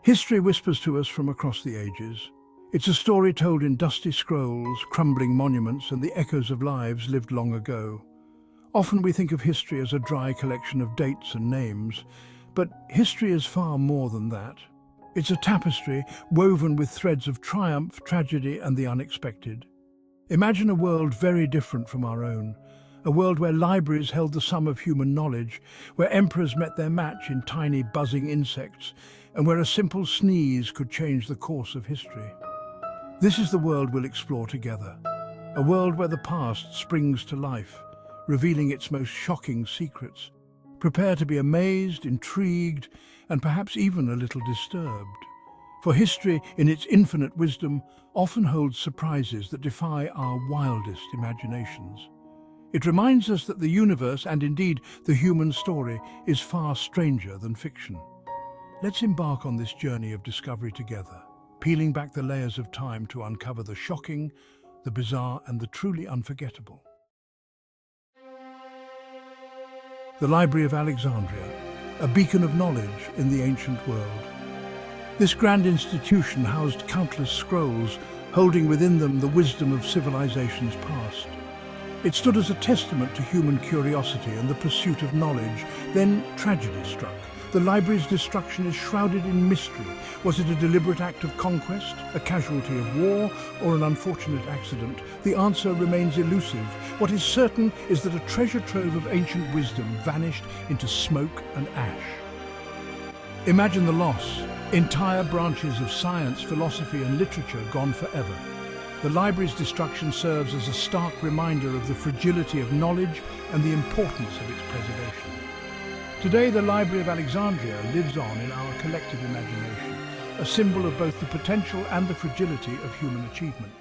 History whispers to us from across the ages. It's a story told in dusty scrolls, crumbling monuments, and the echoes of lives lived long ago. Often we think of history as a dry collection of dates and names, but history is far more than that. It's a tapestry woven with threads of triumph, tragedy, and the unexpected. Imagine a world very different from our own, a world where libraries held the sum of human knowledge, where emperors met their match in tiny buzzing insects, and where a simple sneeze could change the course of history. This is the world we'll explore together, a world where the past springs to life, revealing its most shocking secrets. Prepare to be amazed, intrigued, and perhaps even a little disturbed. For history, in its infinite wisdom, often holds surprises that defy our wildest imaginations. It reminds us that the universe, and indeed the human story, is far stranger than fiction. Let's embark on this journey of discovery together, peeling back the layers of time to uncover the shocking, the bizarre, and the truly unforgettable. The Library of Alexandria, a beacon of knowledge in the ancient world. This grand institution housed countless scrolls, holding within them the wisdom of civilizations past. It stood as a testament to human curiosity and the pursuit of knowledge. Then tragedy struck. The library's destruction is shrouded in mystery. Was it a deliberate act of conquest, a casualty of war, or an unfortunate accident? The answer remains elusive. What is certain is that a treasure trove of ancient wisdom vanished into smoke and ash. Imagine the loss. Entire branches of science, philosophy, and literature gone forever. The library's destruction serves as a stark reminder of the fragility of knowledge and the importance of its preservation. Today, the Library of Alexandria lives on in our collective imagination, a symbol of both the potential and the fragility of human achievement.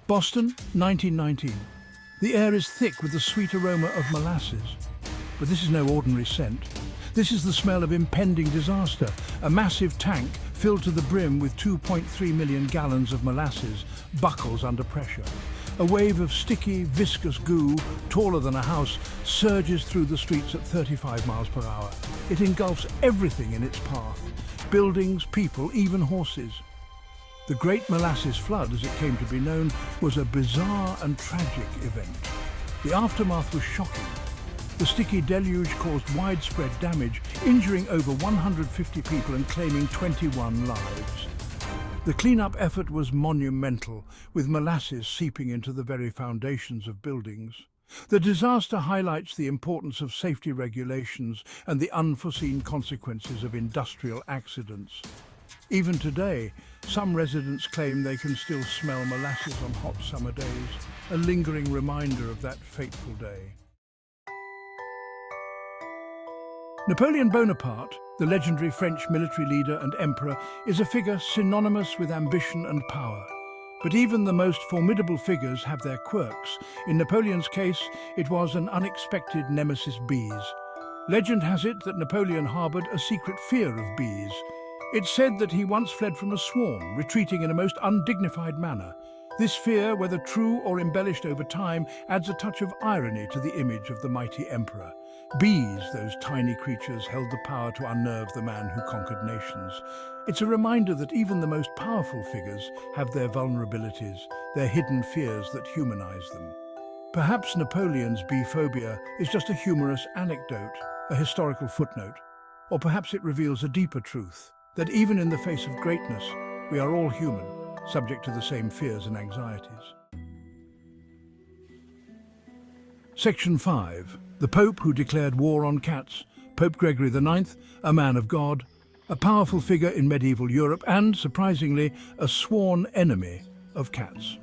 Boston, 1919. The air is thick with the sweet aroma of molasses. But this is no ordinary scent. This is the smell of impending disaster. A massive tank filled to the brim with 2.3 million gallons of molasses buckles under pressure. A wave of sticky, viscous goo, taller than a house, surges through the streets at 35 miles per hour. It engulfs everything in its path. Buildings, people, even horses. The Great Molasses Flood, as it came to be known, was a bizarre and tragic event. The aftermath was shocking. The sticky deluge caused widespread damage, injuring over 150 people and claiming 21 lives. The clean-up effort was monumental, with molasses seeping into the very foundations of buildings. The disaster highlights the importance of safety regulations and the unforeseen consequences of industrial accidents. Even today, some residents claim they can still smell molasses on hot summer days, a lingering reminder of that fateful day. Napoleon Bonaparte, the legendary French military leader and emperor, is a figure synonymous with ambition and power. But even the most formidable figures have their quirks. In Napoleon's case, it was an unexpected nemesis: bees. Legend has it that Napoleon harbored a secret fear of bees. It's said that he once fled from a swarm, retreating in a most undignified manner. This fear, whether true or embellished over time, adds a touch of irony to the image of the mighty emperor. Bees, those tiny creatures, held the power to unnerve the man who conquered nations. It's a reminder that even the most powerful figures have their vulnerabilities, their hidden fears that humanize them. Perhaps Napoleon's bee phobia is just a humorous anecdote, a historical footnote, or perhaps it reveals a deeper truth, that even in the face of greatness, we are all human, subject to the same fears and anxieties. Section 5. The Pope who declared war on cats. Pope Gregory IX, a man of God, a powerful figure in medieval Europe and, surprisingly, a sworn enemy of cats.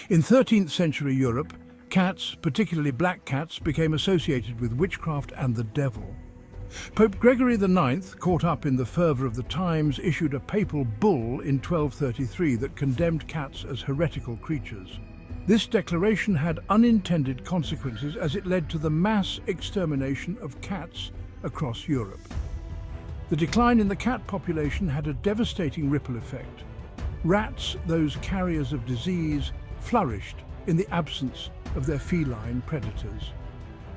In 13th century Europe, cats, particularly black cats, became associated with witchcraft and the devil. Pope Gregory IX, caught up in the fervour of the times, issued a papal bull in 1233 that condemned cats as heretical creatures. This declaration had unintended consequences as it led to the mass extermination of cats across Europe. The decline in the cat population had a devastating ripple effect. Rats, those carriers of disease, flourished in the absence of their feline predators.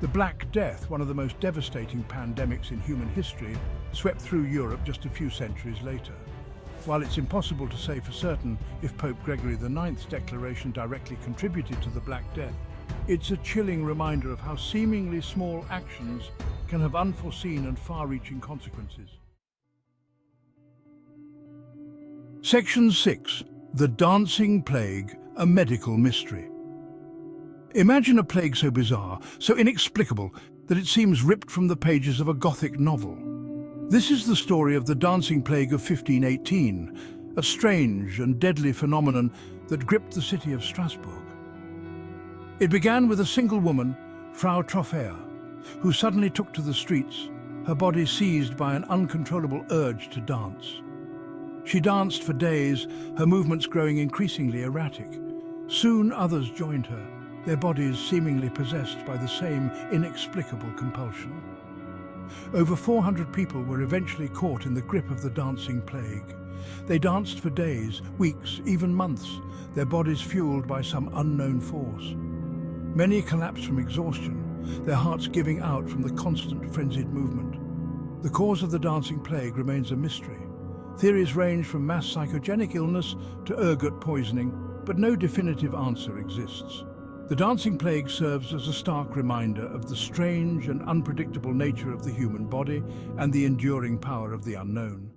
The Black Death, one of the most devastating pandemics in human history, swept through Europe just a few centuries later. While it's impossible to say for certain if Pope Gregory IX's declaration directly contributed to the Black Death, it's a chilling reminder of how seemingly small actions can have unforeseen and far-reaching consequences. Section 6. The Dancing Plague, a Medical Mystery. Imagine a plague so bizarre, so inexplicable, that it seems ripped from the pages of a Gothic novel. This is the story of the Dancing Plague of 1518, a strange and deadly phenomenon that gripped the city of Strasbourg. It began with a single woman, Frau Troffea, who suddenly took to the streets, her body seized by an uncontrollable urge to dance. She danced for days, her movements growing increasingly erratic. Soon others joined her, their bodies seemingly possessed by the same inexplicable compulsion. Over 400 people were eventually caught in the grip of the dancing plague. They danced for days, weeks, even months, their bodies fueled by some unknown force. Many collapsed from exhaustion, their hearts giving out from the constant frenzied movement. The cause of the dancing plague remains a mystery. Theories range from mass psychogenic illness to ergot poisoning, but no definitive answer exists. The dancing plague serves as a stark reminder of the strange and unpredictable nature of the human body and the enduring power of the unknown.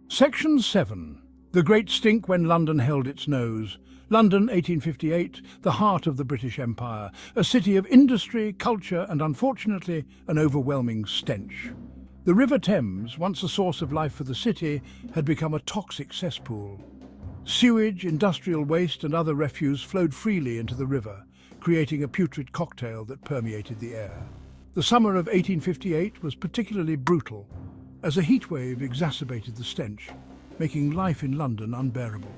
Section 7. The Great Stink when London held its nose. London, 1858, the heart of the British Empire, a city of industry, culture and, unfortunately, an overwhelming stench. The River Thames, once a source of life for the city, had become a toxic cesspool. Sewage, industrial waste and other refuse flowed freely into the river, creating a putrid cocktail that permeated the air. The summer of 1858 was particularly brutal, as a heatwave exacerbated the stench, making life in London unbearable.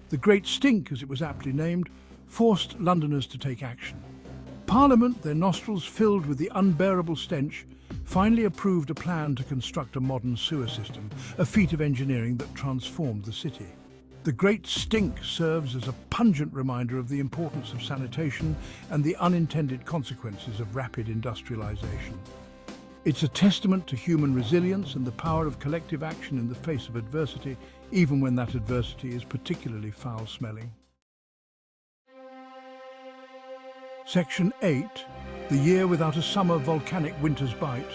The Great Stink, as it was aptly named, forced Londoners to take action. Parliament, their nostrils filled with the unbearable stench, finally approved a plan to construct a modern sewer system, a feat of engineering that transformed the city. The Great Stink serves as a pungent reminder of the importance of sanitation and the unintended consequences of rapid industrialization. It's a testament to human resilience and the power of collective action in the face of adversity, even when that adversity is particularly foul-smelling. Section 8. The Year Without a Summer Volcanic Winter's Bite.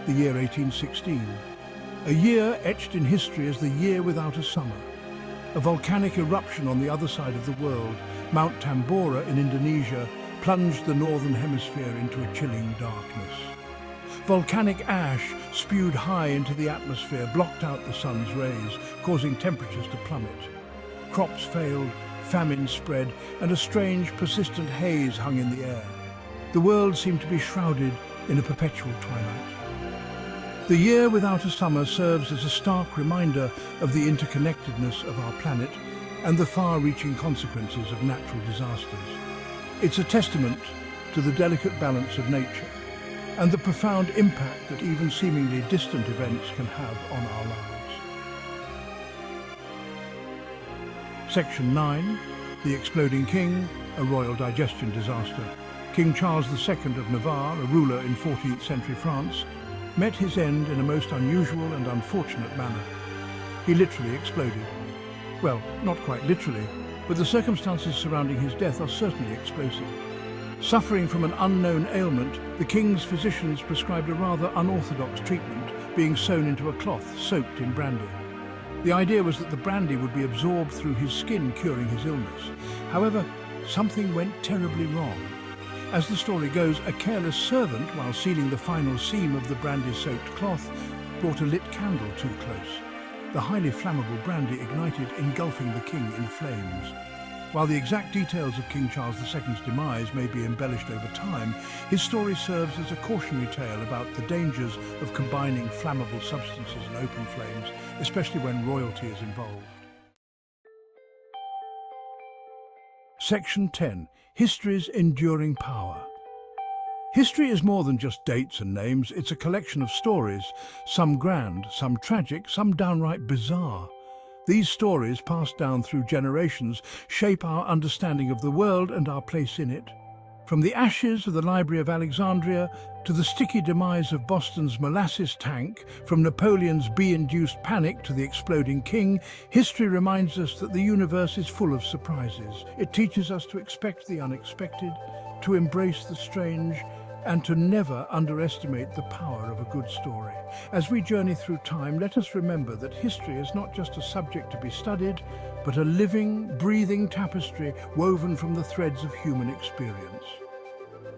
The year 1816. A year etched in history as the year without a summer. A volcanic eruption on the other side of the world, Mount Tambora in Indonesia, plunged the northern hemisphere into a chilling darkness. Volcanic ash spewed high into the atmosphere, blocked out the sun's rays, causing temperatures to plummet. Crops failed, famine spread, and a strange, persistent haze hung in the air. The world seemed to be shrouded in a perpetual twilight. The year without a summer serves as a stark reminder of the interconnectedness of our planet and the far-reaching consequences of natural disasters. It's a testament to the delicate balance of nature and the profound impact that even seemingly distant events can have on our lives. Section 9. The Exploding King, a royal digestion disaster. King Charles II of Navarre, a ruler in 14th century France, met his end in a most unusual and unfortunate manner. He literally exploded. Well, not quite literally, but the circumstances surrounding his death are certainly explosive. Suffering from an unknown ailment, the king's physicians prescribed a rather unorthodox treatment, being sewn into a cloth soaked in brandy. The idea was that the brandy would be absorbed through his skin, curing his illness. However, something went terribly wrong. As the story goes, a careless servant, while sealing the final seam of the brandy-soaked cloth, brought a lit candle too close. The highly flammable brandy ignited, engulfing the king in flames. While the exact details of King Charles II's demise may be embellished over time, his story serves as a cautionary tale about the dangers of combining flammable substances in open flames, especially when royalty is involved. Section 10. History's Enduring Power. History is more than just dates and names. It's a collection of stories, some grand, some tragic, some downright bizarre. These stories, passed down through generations, shape our understanding of the world and our place in it. From the ashes of the Library of Alexandria to the sticky demise of Boston's molasses tank, from Napoleon's bee-induced panic to the exploding king, history reminds us that the universe is full of surprises. It teaches us to expect the unexpected, to embrace the strange, and to never underestimate the power of a good story. As we journey through time, let us remember that history is not just a subject to be studied, but a living, breathing tapestry woven from the threads of human experience.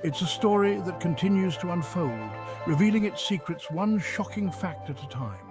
It's a story that continues to unfold, revealing its secrets one shocking fact at a time.